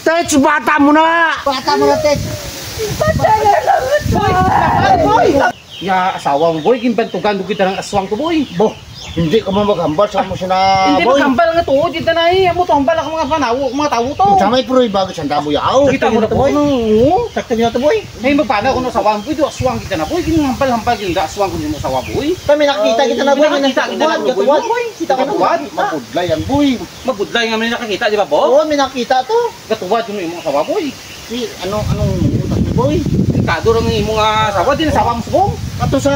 Tets, bata mo na! Bata mo na, Tets. Bata na lang ito. Boy! Ya, asawa mo, boy. Ginbantugan mo kita ng aswang to, boy. Bo, hindi ka maghambal. Saan mo siya na, Hindi boy? maghambal nga to. Dito na eh. Amo to, hambal ako mga panawo, mga tao to. Sa may proy bago siyang damo yaw. Kita mo na to, boy. Sakto niyo to, boy. Ay, magpana ko na asawa mo, boy. Do aswang kita na, boy. Ginhambal-hambal yung aswang ko mo asawa, boy. Kami nakita kita na, boy. Nakita kita na, boy. Kita ka na, Gatuwad. mabudlay yan, boy. Mabudlay nga may nakakita, di ba, bo? Oo, may nakita to. Gatuwad yung imong asawa, boy. Si, anong utak ni, boy? Kado rin yung imong asawa, din asawa mo subong. Ato sa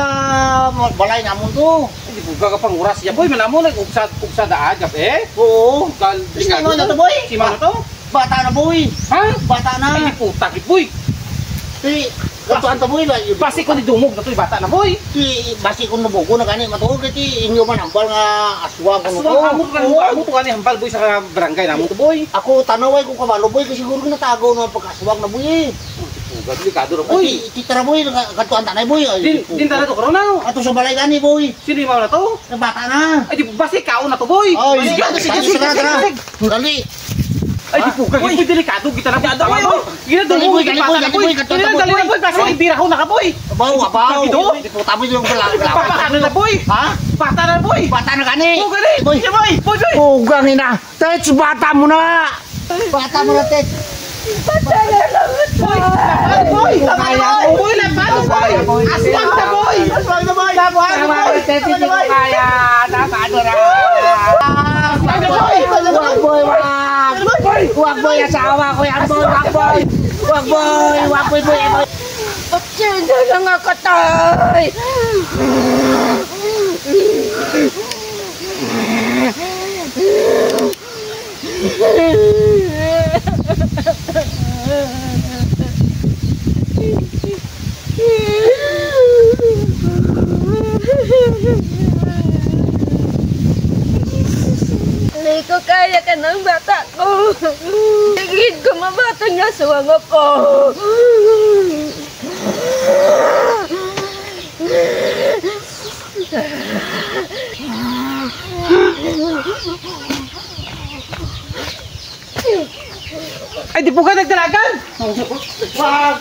balay namon to. Hindi po pang oras niya, boy. Manamo, nag-uksa daan, gabi. Oo. Kasi Sino na to, boy? Si Mano to? Bata na, boy. Ha? Bata Ay, na. puta, boy. Si, katuan to, boy. Basi ko ni dumog na to, bata na, boy. Si, basi ko nabuko na gani. Matuog kiti, inyo man hambal nga aswang ko Amo to kani hambal, boy, sa barangay namo to, boy. Ako tanaway ko kabalo, boy. Kasi siguro natago na pagkaswang na, boy. Uga, delikado na, boy. Titira, boy. Katuan tanay, boy. Din tala to, corona. Ato sa balay gani, boy. Sino yung na to? Bata na. Ay, di basi kao na to, boy. Ay, Sige. Dali. Ay, di puga, boy, delikado kita na, boy. Gina Dali, dumog, boy, dali, boy, dali, boy, Dali na, boy, kasi ibira ko na ka, boy. Abaw. Ito? Puta mo yung balak. Papakano na, boy. Ha? Bata na, boy. Bata na gani. Puga, boy. Boy. Boy. Puga, ina. Tets, bata mo na. Bata mo na, Ted. Bata na lang ito. Boy, boy, labado, boy. Aswang na, boy. Aswang na, boy. Labado, boy. Ted, hindi ko kaya. Labado na. Aswang na, boy. Wag, boy, wag. Wag, boy, asawa ko yan, boy. Wag, boy. Wag, boy, boy. Patsenda na nga katay. Hindi ko kaya ka ng bata ko. Higit ko mabatang nga suwang ako. Ay, di po ka nagdalagan. Wag.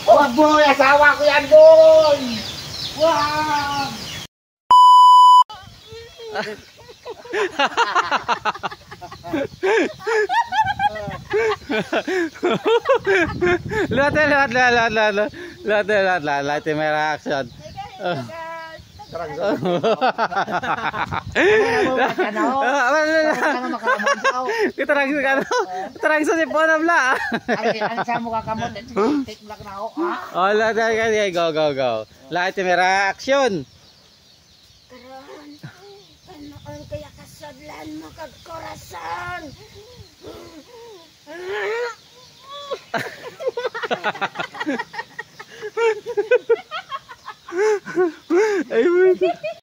Wag, boy. Asawa ko yan, boy. Wag. Lahat may reaction. Terang sa po na bla. Ano sa mukha ka mo? Take black na ako, ha? Oh, lahat go. Lahat may reaction. Kanoon kaya kasadlan mo kagkorasan.